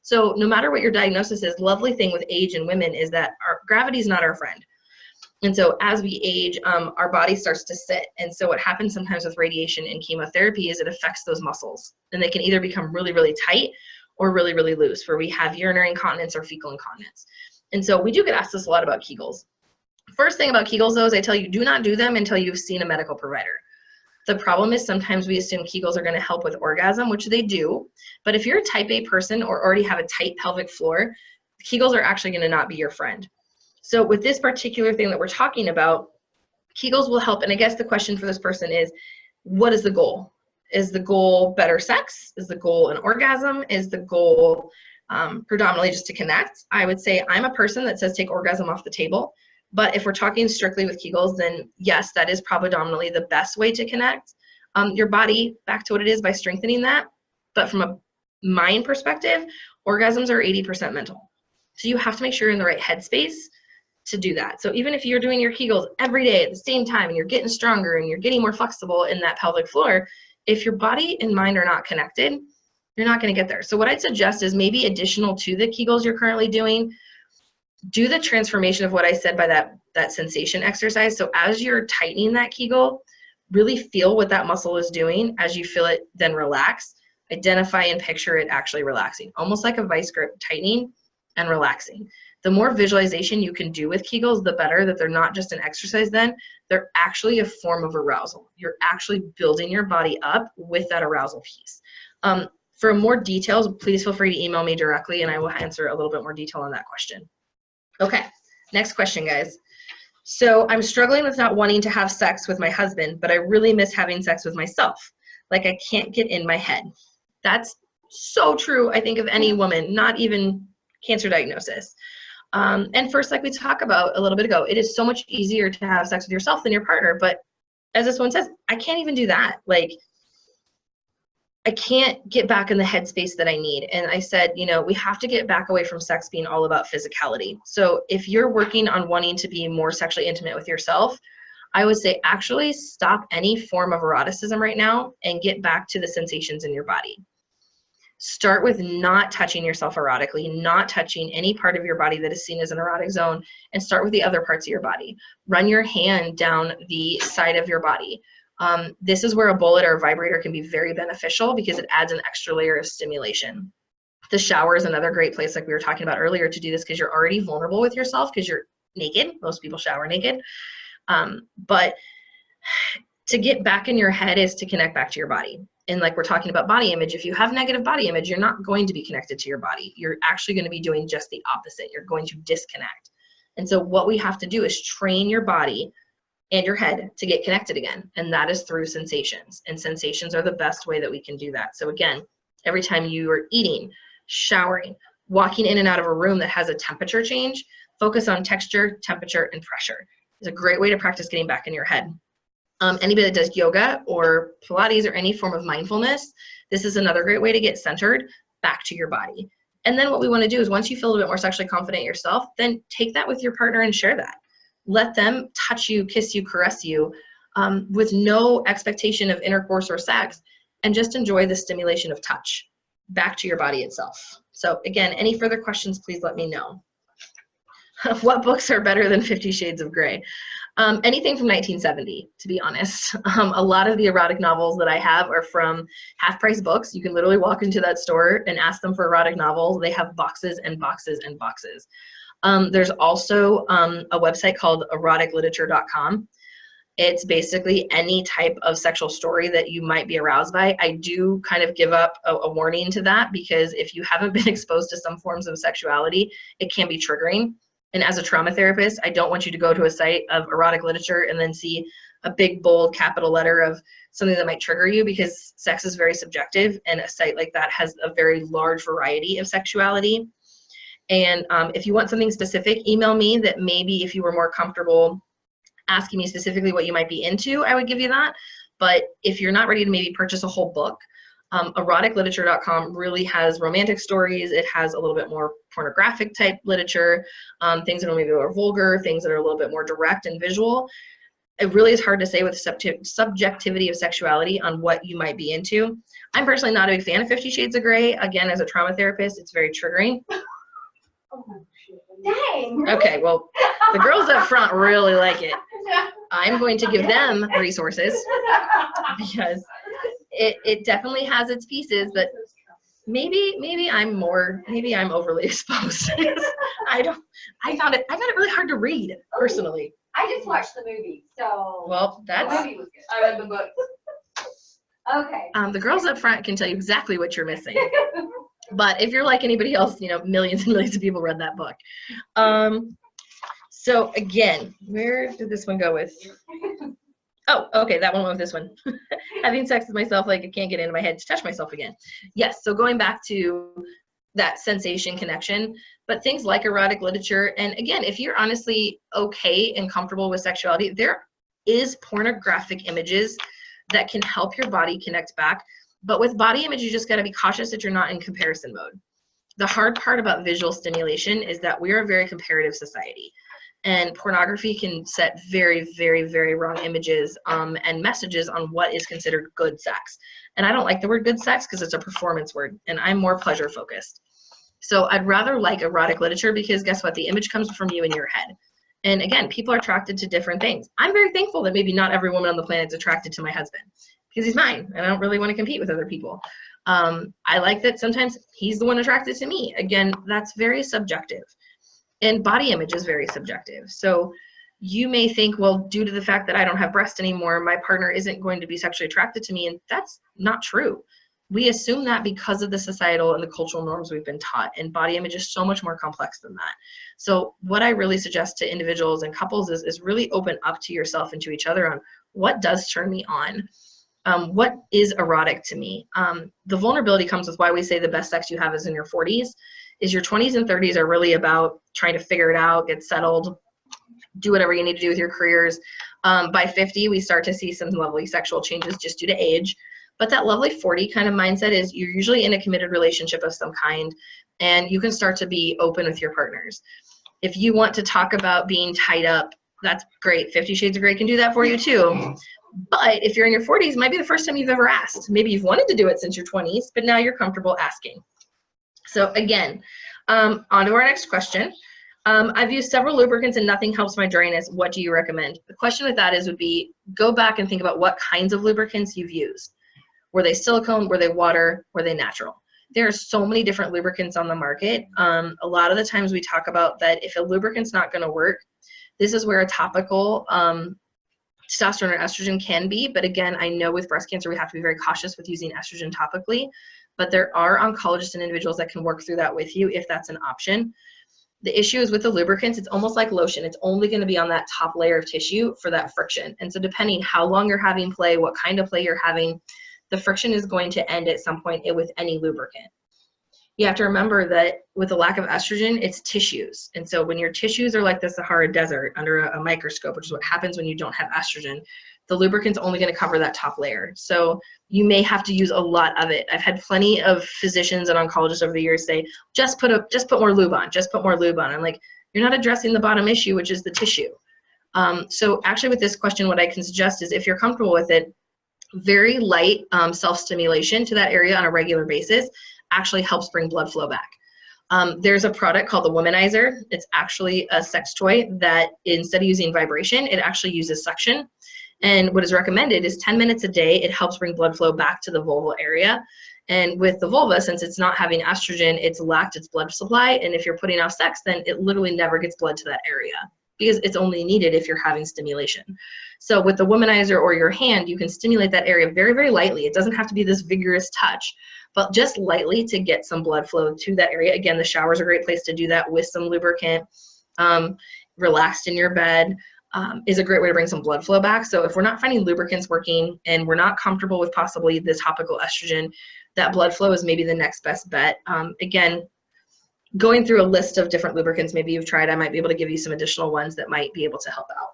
So no matter what your diagnosis is, lovely thing with age in women is that gravity is not our friend. And so as we age, our body starts to sit. And so what happens sometimes with radiation and chemotherapy is it affects those muscles. And they can either become really, really tight or really, really loose, where we have urinary incontinence or fecal incontinence. And so we do get asked this a lot about Kegels. First thing about Kegels, though, is I tell you, do not do them until you've seen a medical provider. The problem is sometimes we assume Kegels are going to help with orgasm, which they do. But if you're a type A person or already have a tight pelvic floor, Kegels are actually going to not be your friend. So with this particular thing that we're talking about, Kegels will help. And I guess the question for this person is, what is the goal? Is the goal better sex? Is the goal an orgasm? Is the goal predominantly just to connect? I would say I'm a person that says take orgasm off the table. But if we're talking strictly with Kegels, then yes, that is predominantly the best way to connect your body back to what it is by strengthening that. But from a mind perspective, orgasms are 80% mental. So you have to make sure you're in the right headspace to do that. So even if you're doing your Kegels every day at the same time and you're getting stronger and you're getting more flexible in that pelvic floor, if your body and mind are not connected, you're not going to get there. So what I'd suggest is maybe additional to the Kegels you're currently doing, do the transformation of what I said by that sensation exercise. So as you're tightening that Kegel, really feel what that muscle is doing. As you feel it, then relax. Identify and picture it actually relaxing, almost like a vice grip, tightening and relaxing. The more visualization you can do with Kegels, the better, that they're not just an exercise then, they're actually a form of arousal. You're actually building your body up with that arousal piece. For more details, please feel free to email me directly and I will answer a little bit more detail on that question. Okay, next question, guys. So I'm struggling with not wanting to have sex with my husband, but I really miss having sex with myself. Like I can't get in my head. That's so true, I think, of any woman, not even cancer diagnosis. And first, like we talked about a little bit ago, it is so much easier to have sex with yourself than your partner. But as this one says, I can't even do that. Like, I can't get back in the headspace that I need. And I said, you know, we have to get back away from sex being all about physicality. So if you're working on wanting to be more sexually intimate with yourself, I would say actually stop any form of eroticism right now and get back to the sensations in your body. Start with not touching yourself erotically, not touching any part of your body that is seen as an erotic zone, and start with the other parts of your body. Run your hand down the side of your body. This is where a bullet or a vibrator can be very beneficial because it adds an extra layer of stimulation. The shower is another great place, like we were talking about earlier, to do this because you're already vulnerable with yourself because you're naked. Most people shower naked. But to get back in your head is to connect back to your body. And like we're talking about body image, if you have negative body image, you're not going to be connected to your body. You're actually going to be doing just the opposite. You're going to disconnect. And so what we have to do is train your body and your head to get connected again. And that is through sensations. And sensations are the best way that we can do that. So again, every time you are eating, showering, walking in and out of a room that has a temperature change, focus on texture, temperature, and pressure. It's a great way to practice getting back in your head. Anybody that does yoga or Pilates or any form of mindfulness, this is another great way to get centered back to your body. And then what we want to do is once you feel a bit more sexually confident yourself, then take that with your partner and share that. Let them touch you, kiss you, caress you with no expectation of intercourse or sex, and just enjoy the stimulation of touch back to your body itself. So again, any further questions, please let me know. What books are better than 50 Shades of Grey? Anything from 1970, to be honest. A lot of the erotic novels that I have are from half-price books. You can literally walk into that store and ask them for erotic novels. They have boxes and boxes and boxes. There's also a website called eroticliterature.com. It's basically any type of sexual story that you might be aroused by. I do kind of give up a warning to that because if you haven't been exposed to some forms of sexuality, it can be triggering. And as a trauma therapist, I don't want you to go to a site of erotic literature and then see a big, bold, capital letter of something that might trigger you, because sex is very subjective, and a site like that has a very large variety of sexuality. And if you want something specific, email me that maybe if you were more comfortable asking me specifically what you might be into, I would give you that. But if you're not ready to maybe purchase a whole book, eroticliterature.com really has romantic stories. It has a little bit more pornographic type literature, things that are maybe more vulgar, things that are a little bit more direct and visual. It really is hard to say with subjectivity of sexuality on what you might be into. I'm personally not a big fan of 50 Shades of Grey. Again, as a trauma therapist, it's very triggering. Dang. Okay, well, the girls up front really like it. I'm going to give them resources because it definitely has its pieces, but maybe I'm overly exposed. I found it really hard to read personally. I just watched the movie, so. Well, The movie was good. I read the book. Okay. The girls up front can tell you exactly what you're missing. But if you're like anybody else, you know, millions and millions of people read that book. So again, where did this one go with? Oh, okay, that one went with this one. Having sex with myself, like I can't get into my head to touch myself again. Yes, so going back to that sensation connection, but things like erotic literature, and again, if you're honestly okay and comfortable with sexuality, there is pornographic images that can help your body connect back. But with body image, you just got to be cautious that you're not in comparison mode. The hard part about visual stimulation is that we are a very comparative society. And pornography can set very, very, very wrong images and messages on what is considered good sex. And I don't like the word good sex because it's a performance word, and I'm more pleasure focused. So I'd rather like erotic literature because guess what? The image comes from you in your head. And again, people are attracted to different things. I'm very thankful that maybe not every woman on the planet is attracted to my husband because he's mine and I don't really want to compete with other people. I like that sometimes he's the one attracted to me. Again, that's very subjective. And body image is very subjective. So you may think, well, due to the fact that I don't have breasts anymore, my partner isn't going to be sexually attracted to me. And that's not true. We assume that because of the societal and the cultural norms we've been taught. And body image is so much more complex than that. So what I really suggest to individuals and couples is really open up to yourself and to each other on what does turn me on. What is erotic to me? The vulnerability comes with why we say the best sex you have is in your 40s. Is your 20s and 30s are really about trying to figure it out, get settled, do whatever you need to do with your careers. By 50, we start to see some lovely sexual changes just due to age. But that lovely 40 kind of mindset is you're usually in a committed relationship of some kind, and you can start to be open with your partners. If you want to talk about being tied up, that's great. 50 Shades of Grey can do that for you too. But if you're in your 40s, it might be the first time you've ever asked. Maybe you've wanted to do it since your 20s, but now you're comfortable asking. So again, on to our next question. I've used several lubricants and nothing helps my dryness. What do you recommend? The question with that would be, go back and think about what kinds of lubricants you've used. Were they silicone? Were they water? Were they natural? There are so many different lubricants on the market. A lot of the times we talk about that if a lubricant's not going to work, this is where a topical testosterone or estrogen can be. But again, I know with breast cancer, we have to be very cautious with using estrogen topically. But there are oncologists and individuals that can work through that with you if that's an option. The issue is with the lubricants, it's almost like lotion. It's only going to be on that top layer of tissue for that friction. And so depending how long you're having play, what kind of play you're having, the friction is going to end at some point with any lubricant. You have to remember that with the lack of estrogen, it's tissues. And so when your tissues are like the Sahara Desert under a microscope, which is what happens when you don't have estrogen, the lubricant's only going to cover that top layer. So you may have to use a lot of it. I've had plenty of physicians and oncologists over the years say, just put more lube on, just put more lube on. I'm like, you're not addressing the bottom issue, which is the tissue. So actually with this question, what I can suggest is if you're comfortable with it, very light self-stimulation to that area on a regular basis actually helps bring blood flow back. There's a product called the Womanizer. It's actually a sex toy that instead of using vibration, it actually uses suction. And what is recommended is 10 minutes a day. It helps bring blood flow back to the vulval area. And with the vulva, since it's not having estrogen, it's lacked its blood supply. And if you're putting off sex, then it literally never gets blood to that area because it's only needed if you're having stimulation. So with the Womanizer or your hand, you can stimulate that area very, very lightly. It doesn't have to be this vigorous touch, but just lightly to get some blood flow to that area. Again, the shower is a great place to do that with some lubricant. Relaxed in your bed is a great way to bring some blood flow back. So if we're not finding lubricants working and we're not comfortable with possibly the topical estrogen, that blood flow is maybe the next best bet. Again, going through a list of different lubricants maybe you've tried, I might be able to give you some additional ones that might be able to help out.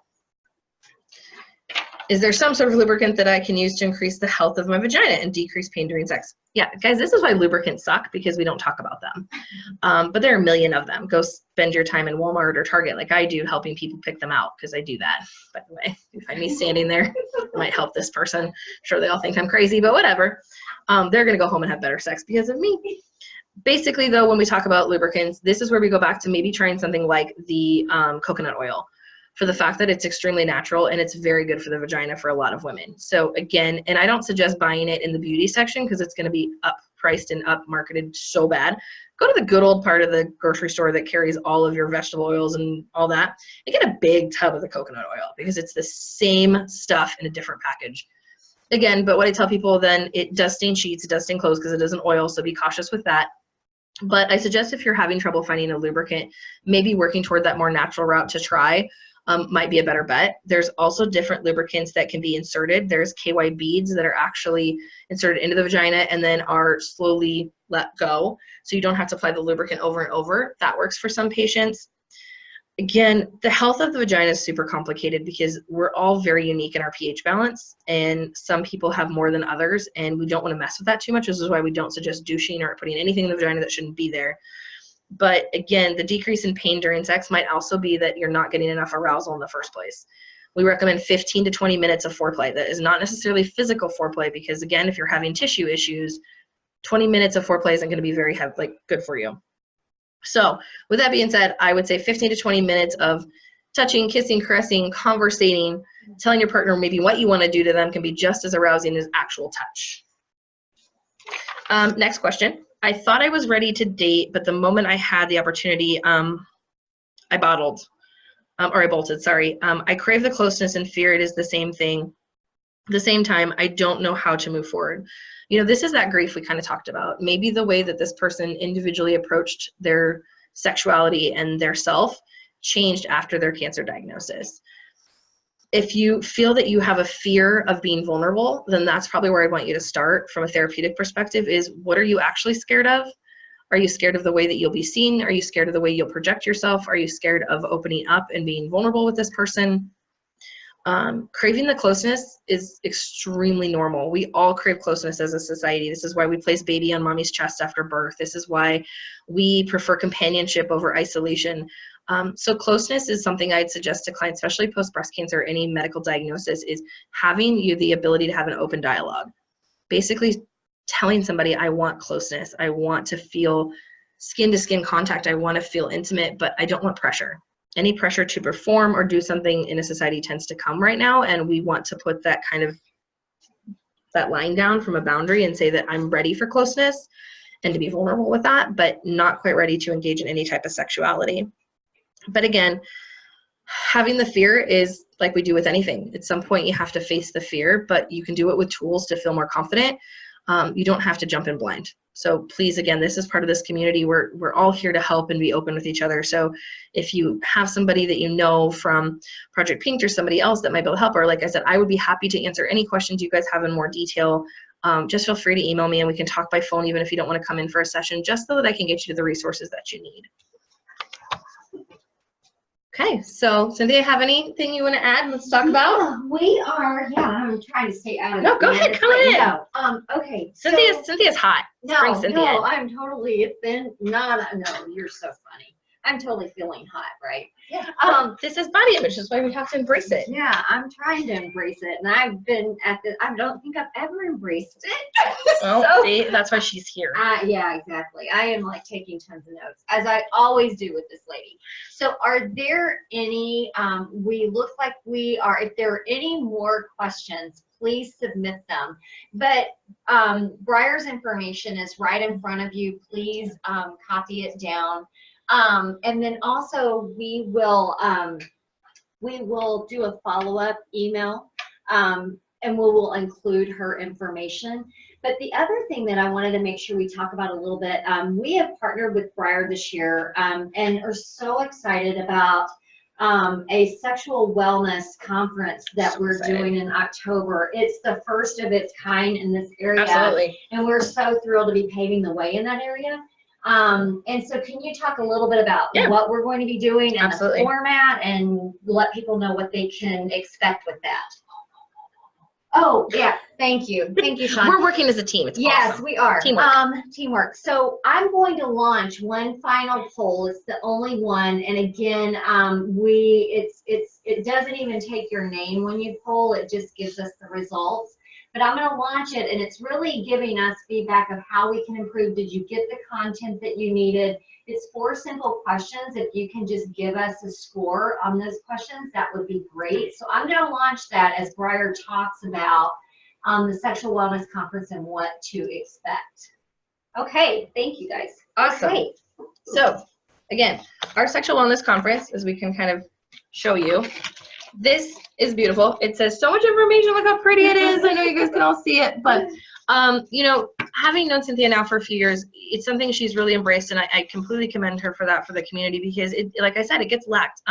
Is there some sort of lubricant that I can use to increase the health of my vagina and decrease pain during sex? Yeah, guys, this is why lubricants suck, because we don't talk about them. But there are a million of them. Go spend your time in Walmart or Target like I do, helping people pick them out, because I do that. By the way, if you find me standing there, it might help this person. I'm sure they all think I'm crazy, but whatever. They're going to go home and have better sex because of me. Basically, though, when we talk about lubricants, this is where we go back to maybe trying something like the coconut oil, for the fact that it's extremely natural and it's very good for the vagina for a lot of women. So again, and I don't suggest buying it in the beauty section because it's going to be up-priced and up-marketed so bad. Go to the good old part of the grocery store that carries all of your vegetable oils and all that, and get a big tub of the coconut oil because it's the same stuff in a different package. Again, but what I tell people then, it does stain sheets, it does stain clothes because it isn't oil, so be cautious with that. But I suggest if you're having trouble finding a lubricant, maybe working toward that more natural route to try. might be a better bet. There's also different lubricants that can be inserted. There's KY beads that are actually inserted into the vagina and then are slowly let go. So you don't have to apply the lubricant over and over. That works for some patients. Again, the health of the vagina is super complicated because we're all very unique in our pH balance, and some people have more than others, and we don't want to mess with that too much. This is why we don't suggest douching or putting anything in the vagina that shouldn't be there. But again, the decrease in pain during sex might also be that you're not getting enough arousal in the first place. We recommend 15 to 20 minutes of foreplay. That is not necessarily physical foreplay because, again, if you're having tissue issues, 20 minutes of foreplay isn't going to be very good for you. So with that being said, I would say 15 to 20 minutes of touching, kissing, caressing, conversating, telling your partner maybe what you want to do to them can be just as arousing as actual touch. Next question. I thought I was ready to date, but the moment I had the opportunity, I bottled, or I bolted, sorry. I crave the closeness and fear it is the same thing. At the same time, I don't know how to move forward. You know, this is that grief we kind of talked about. Maybe the way that this person individually approached their sexuality and their self changed after their cancer diagnosis. If you feel that you have a fear of being vulnerable, then that's probably where I want you to start from a therapeutic perspective is what are you actually scared of? Are you scared of the way that you'll be seen? Are you scared of the way you'll project yourself? Are you scared of opening up and being vulnerable with this person? Craving the closeness is extremely normal. We all crave closeness as a society. This is why we place baby on mommy's chest after birth. This is why we prefer companionship over isolation. So closeness is something I'd suggest to clients, especially post-breast cancer or any medical diagnosis, is having you the ability to have an open dialogue. Basically telling somebody, I want closeness. I want to feel skin-to-skin contact. I want to feel intimate, but I don't want pressure. Any pressure to perform or do something in a society tends to come right now, and we want to put that kind of that line down from a boundary and say that I'm ready for closeness and to be vulnerable with that, but not quite ready to engage in any type of sexuality. But again, having the fear is like we do with anything. At some point you have to face the fear, but you can do it with tools to feel more confident. You don't have to jump in blind. So please, again, this is part of this community. We're all here to help and be open with each other. So if you have somebody that you know from Project Pink or somebody else that might be able to help, or like I said, I would be happy to answer any questions you guys have in more detail. Just feel free to email me and we can talk by phone even if you don't want to come in for a session, just so that I can get you to the resources that you need. Okay, so Cynthia, have anything you want to add? Let's talk about. We are. Yeah, I'm trying to stay out of. No, go ahead, come on in. No. Okay. Cynthia's hot. Bring Cynthia in. I'm totally thin. No, you're so funny. I'm totally feeling hot, right? Yeah. This is body image. That's why we have to embrace it. Yeah, I'm trying to embrace it, and I've been at this. I don't think I've ever embraced it. Well, see, that's why she's here. Yeah, exactly. I am like taking tons of notes, as I always do with this lady. So, are there any? We look like we are. If there are any more questions, please submit them. But Briar's information is right in front of you. Please copy it down. And then also we will do a follow-up email, and we will include her information. But the other thing that I wanted to make sure we talk about a little bit, we have partnered with Briar this year, and are so excited about a sexual wellness conference that we're doing in October. It's the first of its kind in this area. Absolutely. And we're so thrilled to be paving the way in that area. And so can you talk a little bit about what we're going to be doing and the format, and let people know what they can expect with that? Oh, yeah. Thank you. Thank you, Sean. We're working as a team. It's awesome. We are. Teamwork. Teamwork. So I'm going to launch one final poll. It's the only one. And again, it doesn't even take your name when you poll. It just gives us the results. But I'm going to launch it, and it's really giving us feedback of how we can improve. Did you get the content that you needed? It's 4 simple questions. If you can just give us a score on those questions, that would be great. So I'm going to launch that as Briar talks about the Sexual Wellness Conference and what to expect. Okay, thank you guys. Awesome. Great. So again, our Sexual Wellness Conference, as we can kind of show you, this is beautiful. It says so much information. Look how pretty it is. I know you guys can all see it, but you know, having known Cynthia now for a few years, it's something she's really embraced, and I completely commend her for that for the community, because it, like I said, it gets lacked.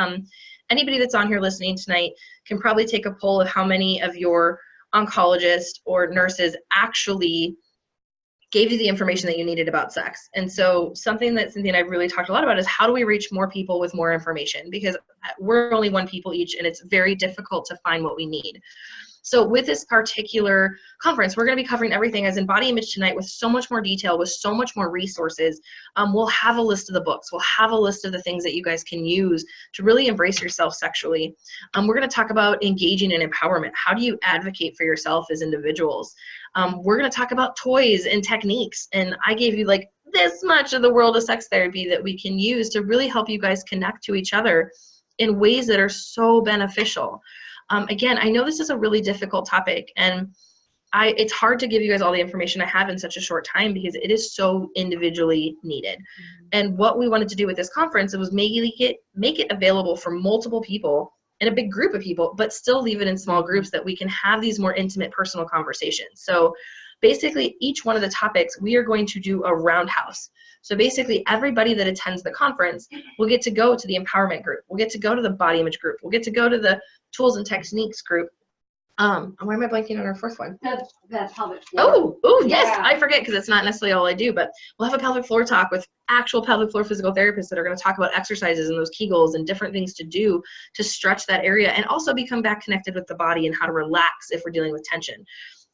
anybody that's on here listening tonight can probably take a poll of how many of your oncologists or nurses actually gave you the information that you needed about sex. And so something that Cynthia and I've really talked a lot about is how do we reach more people with more information? Because we're only one people each, and it's very difficult to find what we need. So with this particular conference, we're going to be covering everything as in body image tonight with so much more detail, with so much more resources. We'll have a list of the books. We'll have a list of the things that you guys can use to really embrace yourself sexually. We're going to talk about engaging in empowerment. How do you advocate for yourself as individuals? We're going to talk about toys and techniques. And I gave you like this much of the world of sex therapy that we can use to really help you guys connect to each other in ways that are so beneficial. Again, I know this is a really difficult topic, and it's hard to give you guys all the information I have in such a short time because it is so individually needed. And what we wanted to do with this conference was make it available for multiple people in a big group of people, but still leave it in small groups that we can have these more intimate personal conversations. So basically, each one of the topics, we are going to do a roundhouse. So basically, everybody that attends the conference will get to go to the empowerment group. We'll get to go to the body image group. We'll get to go to the tools and techniques group. Why am I blanking on our fourth one? The pelvic floor. Oh, yes, Yeah. I forget because it's not necessarily all I do, but we'll have a pelvic floor talk with actual pelvic floor physical therapists that are going to talk about exercises and those Kegels and different things to do to stretch that area and also become back connected with the body and how to relax if we're dealing with tension.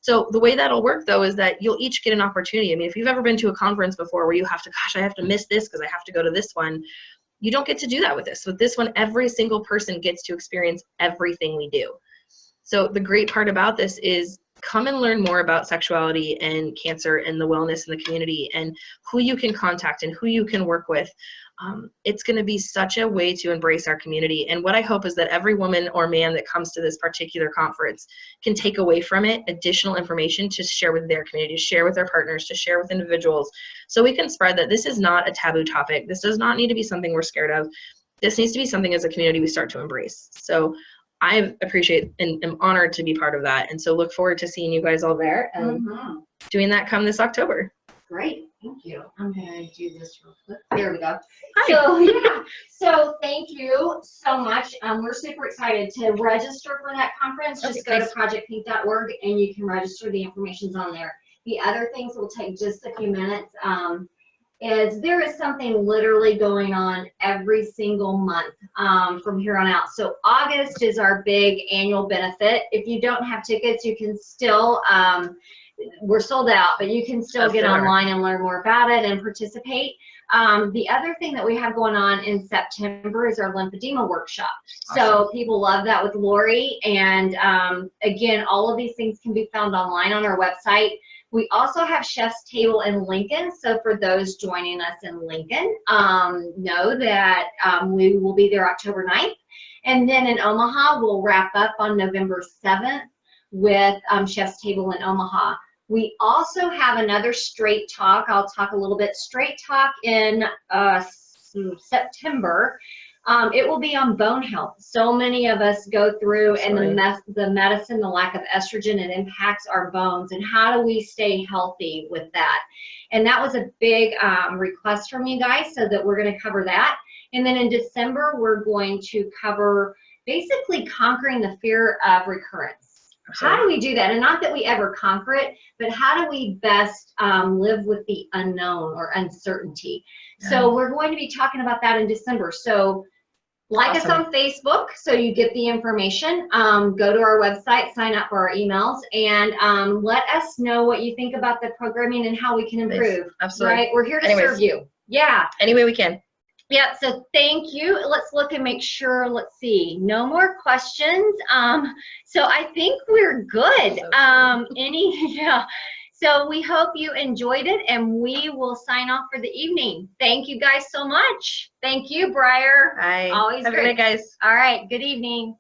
So the way that'll work, though, is that you'll each get an opportunity. I mean, if you've ever been to a conference before where you have to, gosh, I have to miss this because I have to go to this one, you don't get to do that with this. With this one, every single person gets to experience everything we do. So the great part about this is come and learn more about sexuality and cancer and the wellness in the community and who you can contact and who you can work with. It's going to be such a way to embrace our community. And what I hope is that every woman or man that comes to this particular conference can take away from it additional information to share with their community, to share with their partners, to share with individuals. So we can spread that this is not a taboo topic. This does not need to be something we're scared of. This needs to be something as a community we start to embrace. So I appreciate and am honored to be part of that. And so look forward to seeing you guys all there and doing that come this October. Great, thank you. I'm gonna do this real quick. There we go. Hi. So yeah, so thank you so much. We're super excited to register for that conference. Just go to projectpink.org and you can register. The information's on there. The other things will take just a few minutes. Is there is something literally going on every single month from here on out. So August is our big annual benefit. If you don't have tickets, you can still, we're sold out, but you can still get online and learn more about it and participate. The other thing that we have going on in September is our lymphedema workshop. Awesome. So people love that with Lori. And again, all of these things can be found online on our website. We also have Chef's Table in Lincoln. So for those joining us in Lincoln, know that we will be there October 9th. And then in Omaha, we'll wrap up on November 7th with Chef's Table in Omaha. We also have another straight talk. I'll talk a little bit straight talk in September. It will be on bone health. So many of us go through and the medicine, the lack of estrogen, it impacts our bones. And how do we stay healthy with that? And that was a big request from you guys, so that we're going to cover that. And then in December, we're going to cover basically conquering the fear of recurrence. How do we do that? And not that we ever conquer it, but how do we best live with the unknown or uncertainty? Yeah. So we're going to be talking about that in December. So like us on Facebook so you get the information. Go to our website, sign up for our emails, and let us know what you think about the programming and how we can improve. Absolutely. Right? We're here to serve you. Yeah. Any way we can. Yeah, so thank you. Let's look and make sure. Let's see. No more questions. So I think we're good. So we hope you enjoyed it, and we will sign off for the evening. Thank you guys so much. Thank you, Briar. Bye. Always Have great. a good night, guys. All right. Good evening.